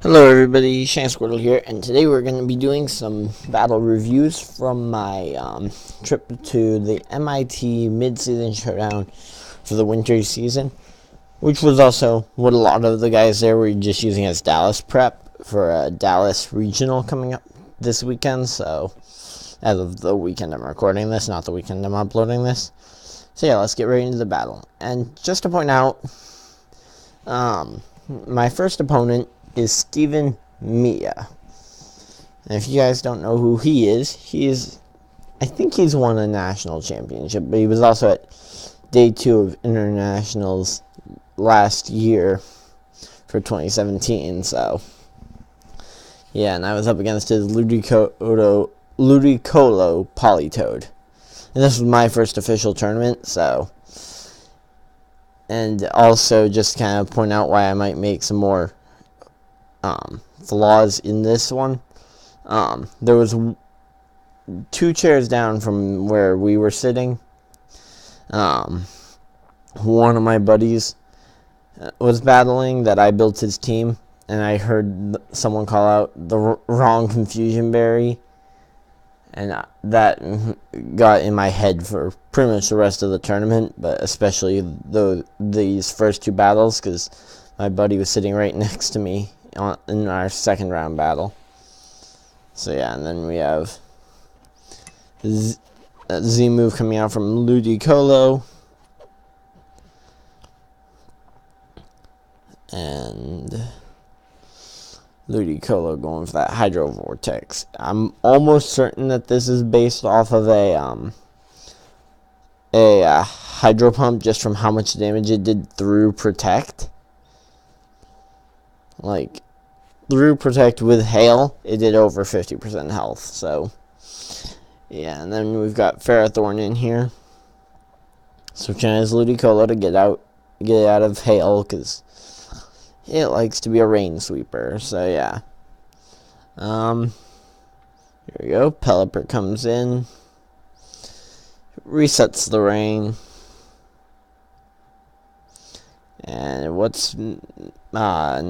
Hello everybody, Squirtle here, and today we're going to be doing some battle reviews from my trip to the MIT Midseason Showdown for the winter season, which was also what a lot of the guys there were just using as Dallas prep for a Dallas regional coming up this weekend. So, as of the weekend I'm recording this, not the weekend I'm uploading this. So yeah, let's get right into the battle. And just to point out, my first opponent is Steven Mia. And if you guys don't know who he is, I think he's won a national championship, but he was also at day 2 of internationals last year for 2017, so yeah, and I was up against his Ludicolo Polytoad. And this was my first official tournament, so, and also just kind of point out why I might make some more flaws in this one. There was 2 chairs down from where we were sitting. One of my buddies was battling that I built his team, and I heard someone call out the wrong confusion berry, and that got in my head for pretty much the rest of the tournament, but especially these first 2 battles, because my buddy was sitting right next to me in our second round battle. So yeah, and then we have Z move coming out from Ludicolo, and Ludicolo going for that Hydro Vortex. I'm almost certain that this is based off of a Hydro Pump, just from how much damage it did through Protect. Like, through Protect with Hail, it did over 50% health, so yeah. And then we've got Ferrothorn in here, switching his Ludicolo to get out of Hail, because it likes to be a rain sweeper. So yeah, here we go. Pelipper comes in, resets the rain, and what's that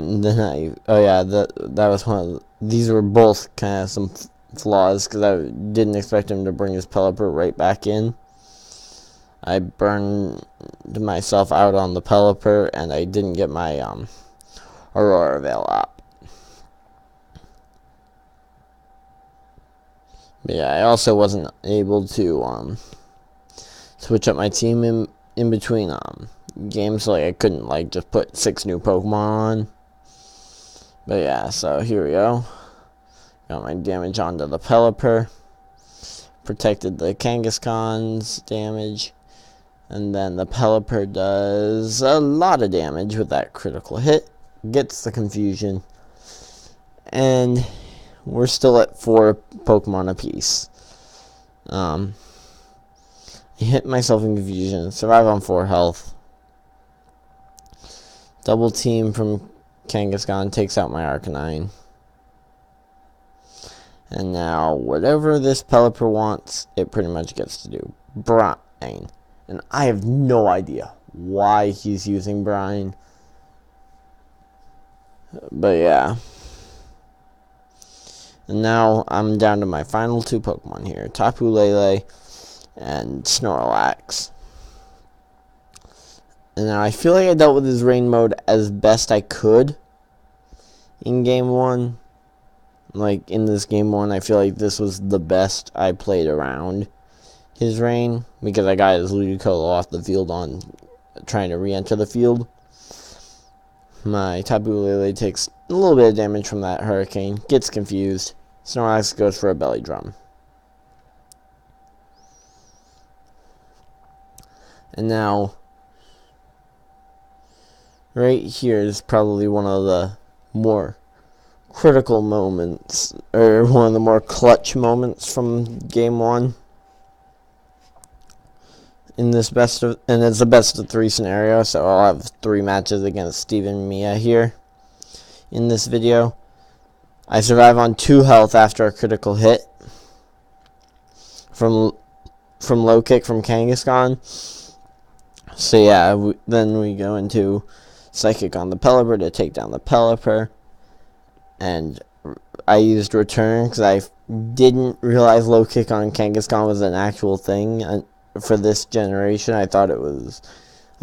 was one of these were both kind of some flaws, because I didn't expect him to bring his Pelipper right back in. I burned myself out on the Pelipper, and I didn't get my Aurora Veil up. But yeah, I also wasn't able to switch up my team in between games, so like I couldn't like just put 6 new Pokemon on. But yeah, so here we go. Got my damage onto the Pelipper, protected the Kangaskhan's damage, and then the Pelipper does a lot of damage with that critical hit, gets the confusion, and we're still at 4 Pokemon apiece. I hit myself in confusion, survive on 4 health. Double team from Kangaskhan takes out my Arcanine. And now, whatever this Pelipper wants, it pretty much gets to do. Brine. And I have no idea why he's using Brine. But yeah. And now, I'm down to my final 2 Pokemon here. Tapu Lele and Snorlax. And now I feel like I dealt with his rain mode as best I could in game 1. Like, in this game 1, I feel like this was the best I played around his rain, because I got his Ludicolo off the field on trying to re-enter the field. My Tapu Lele takes a little bit of damage from that Hurricane, gets confused. Snorlax goes for a Belly Drum. And now, right here is probably one of the more critical moments, or one of the more clutch moments from game 1 in this and it's a best of 3 scenario, so I'll have 3 matches against Steven Mia here in this video. I survive on 2 health after a critical hit from low kick from Kangaskhan. So yeah, then we go into Psychic on the Pelipper to take down the Pelipper. and I used return because I didn't realize low kick on Kangaskhan was an actual thing for this generation. I thought it was.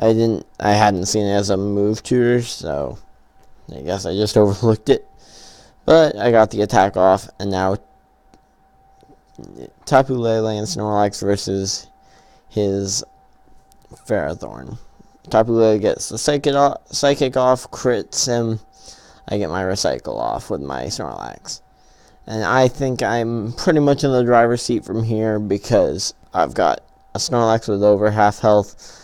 I hadn't seen it as a move tutor, so I guess I just overlooked it. But I got the attack off, and now Tapu Lele and Snorlax versus his Ferrothorn. Tapu Lele gets the Psychic off, crits him. I get my Recycle off with my Snorlax. And I think I'm pretty much in the driver's seat from here because I've got a Snorlax with over half health.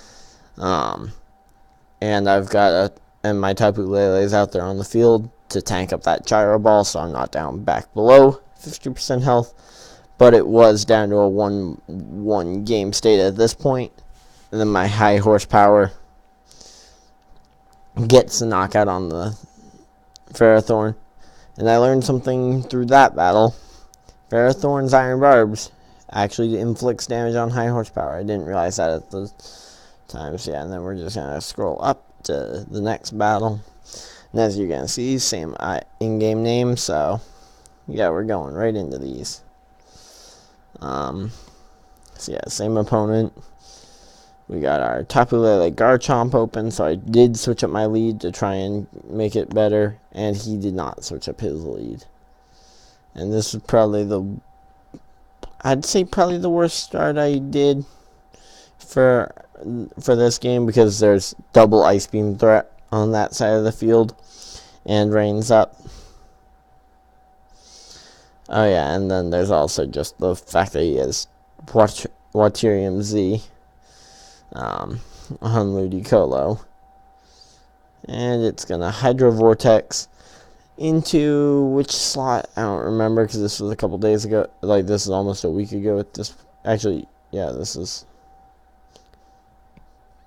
And I've got and my Tapu Lele is out there on the field to tank up that Gyro Ball, so I'm not down back below 50% health. But it was down to a 1 game state at this point. And then my high horsepower gets the knockout on the Ferrothorn. And I learned something through that battle. Ferrothorn's Iron Barbs actually inflicts damage on high horsepower. I didn't realize that at the time. So yeah, and then we're just going to scroll up to the next battle. And as you're going to see, same in-game name. So yeah, we're going right into these. So yeah, same opponent. We got our Tapu Lele Garchomp open, so I did switch up my lead to try and make it better, and he did not switch up his lead. And this is probably I'd say probably the worst start I did for this game, because there's double Ice Beam threat on that side of the field, and Rain's up. Oh yeah, and then there's also just the fact that he has Waterium Z on Ludicolo. And it's going to Hydro Vortex into which slot? I don't remember, because this was a couple days ago. Like, this is almost a week ago. Actually, yeah, this is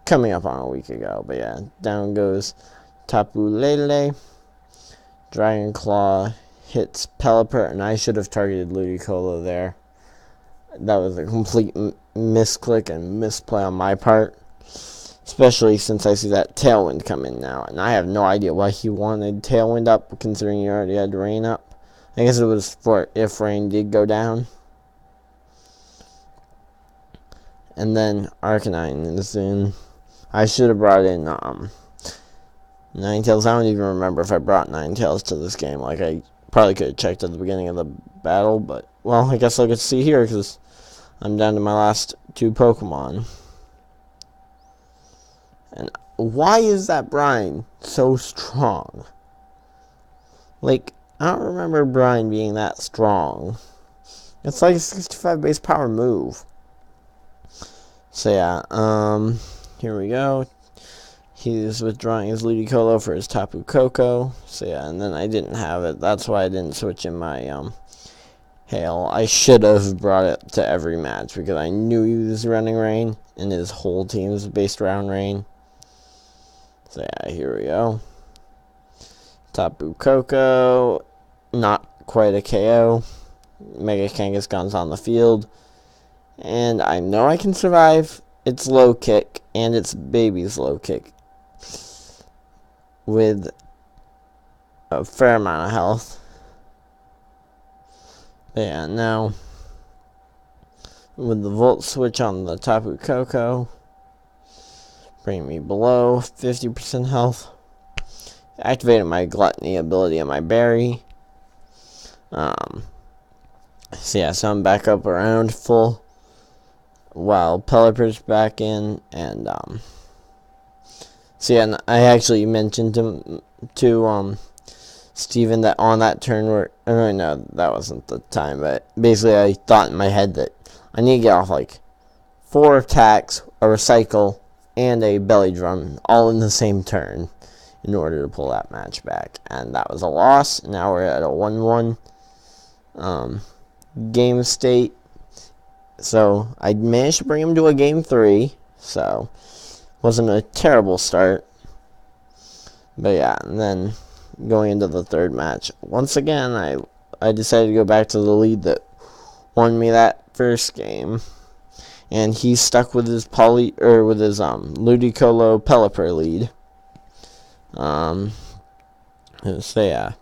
coming up on a week ago. But yeah, down goes Tapu Lele. Dragon Claw hits Pelipper, and I should have targeted Ludicolo there. That was a complete misclick and misplay on my part, especially since I see that Tailwind come in now, and I have no idea why he wanted Tailwind up, considering he already had Rain up. I guess it was for if Rain did go down. And then Arcanine is in. I should have brought in Ninetales. I don't even remember if I brought Ninetales to this game. Like, I probably could have checked at the beginning of the battle, but, well, I guess I'll get to see here, because I'm down to my last 2 Pokemon. And why is that Brine so strong? Like, I don't remember Brine being that strong. It's like a 65 base power move. So yeah, here we go. He's withdrawing his Ludicolo for his Tapu Koko. So yeah, and then I didn't have it. That's why I didn't switch in my Hail. I should have brought it to every match, because I knew he was running Rain, and his whole team is based around Rain. So yeah, here we go. Tapu Koko, not quite a KO. Mega Kangaskhan's on the field, and I know I can survive its low kick and its baby's low kick with a fair amount of health. But yeah, now with the Volt Switch on the Tapu Koko, bring me below 50% health. Activated my Gluttony ability on my Berry. So yeah, so I'm back up around full, while Pelipper's back in, and so yeah, and I actually mentioned to Steven that on that turn where, no, that wasn't the time, but basically I thought in my head that I need to get off like 4 attacks, a Recycle, and a Belly Drum all in the same turn in order to pull that match back, and that was a loss. Now we're at a 1-1 game state. So I managed to bring him to a game 3, so wasn't a terrible start. But yeah, and then going into the third match, once again I decided to go back to the lead that won me that first game, and he stuck with his Ludicolo Pelipper lead. So yeah,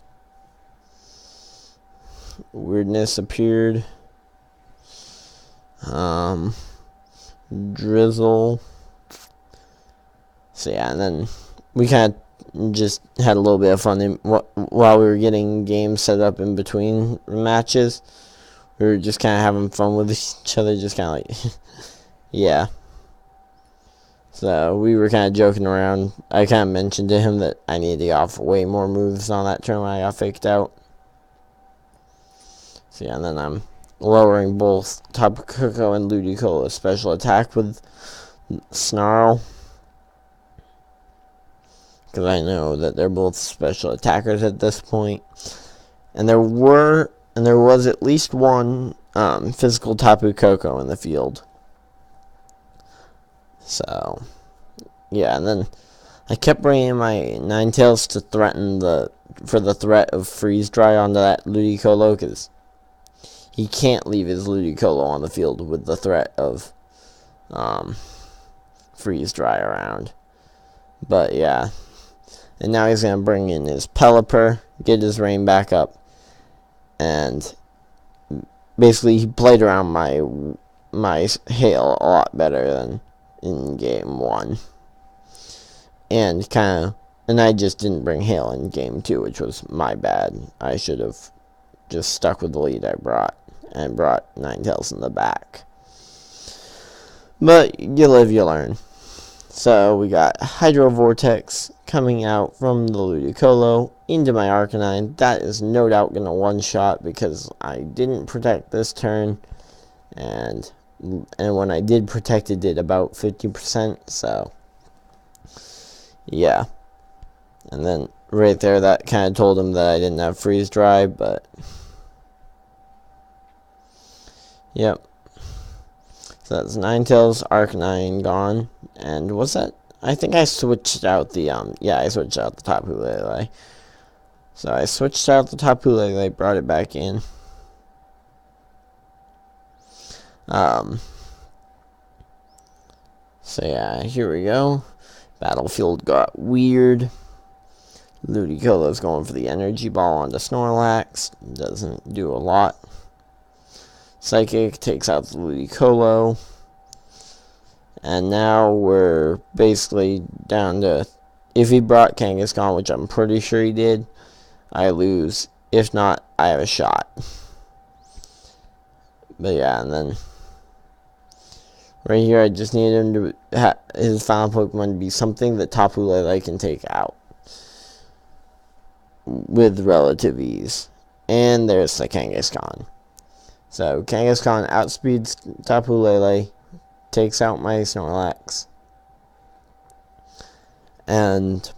weirdness appeared. Drizzle. So yeah, and then we kind of just had a little bit of fun while we were getting games set up in between matches. We were just kind of having fun with each other, just kind of like, yeah. So we were kind of joking around. I kind of mentioned to him that I needed to get off way more moves on that turn when I got faked out. So yeah, and then I'm lowering both Tapu Koko and Ludicolo's special attack with Snarl, because I know that they're both special attackers at this point. And there was at least one physical Tapu Koko in the field. So, yeah, and then I kept bringing my Ninetales to threaten for the threat of Freeze Dry onto that Ludicolo, because he can't leave his Ludicolo on the field with the threat of Freeze Dry around. But yeah, and now he's gonna bring in his Pelipper, get his Rain back up, and basically he played around my Hail a lot better than in game 1, and I just didn't bring Hail in game 2, which was my bad. I should have just stuck with the lead I brought and brought Ninetales in the back. But you live, you learn. So we got Hydro Vortex coming out from the Ludicolo into my Arcanine. That is no doubt going to one-shot because I didn't protect this turn, and when I did protect, it did about 50%, so yeah. And then right there, that kind of told him that I didn't have Freeze Dry, but yep. So that's Ninetales, Arcanine gone, and was that? I think I switched out the I switched out the Tapu Lele. So I switched out the Tapu Lele, brought it back in. So yeah, here we go. Battlefield got weird. Ludicolo's going for the Energy Ball onto Snorlax. Doesn't do a lot. Psychic takes out the Ludicolo. And now we're basically down to, if he brought Kangaskhan, which I'm pretty sure he did, I lose. If not, I have a shot. But yeah, and then right here, I just need him to his final Pokemon to be something that Tapu Lele can take out with relative ease. And there's the Kangaskhan. So Kangaskhan outspeeds Tapu Lele, takes out my Snorlax, and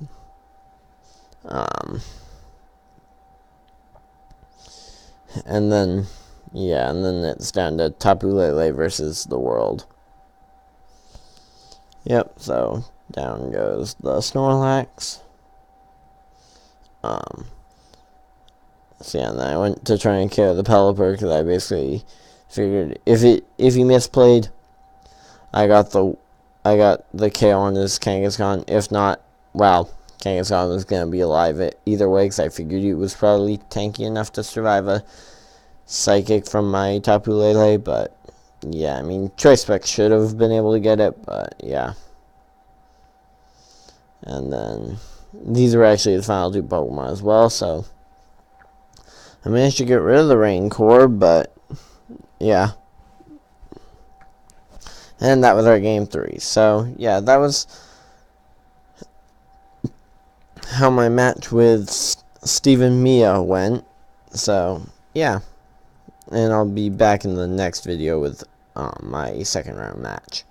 then it's down to Tapu Lele versus the world. Yep, so down goes the Snorlax. So yeah, and then I went to try and kill the Pelipper because I basically figured if he misplayed, I got the KO on this Kangaskhan. If not, well, Kangaskhan was gonna be alive either way because I figured it was probably tanky enough to survive a Psychic from my Tapu Lele. But yeah, I mean, Choice Spec should have been able to get it, but yeah. And then these were actually the final two Pokemon as well, so I managed to get rid of the Rain Core, but yeah. And that was our game 3. So yeah, that was how my match with Steven Mia went. So yeah, and I'll be back in the next video with my second round match.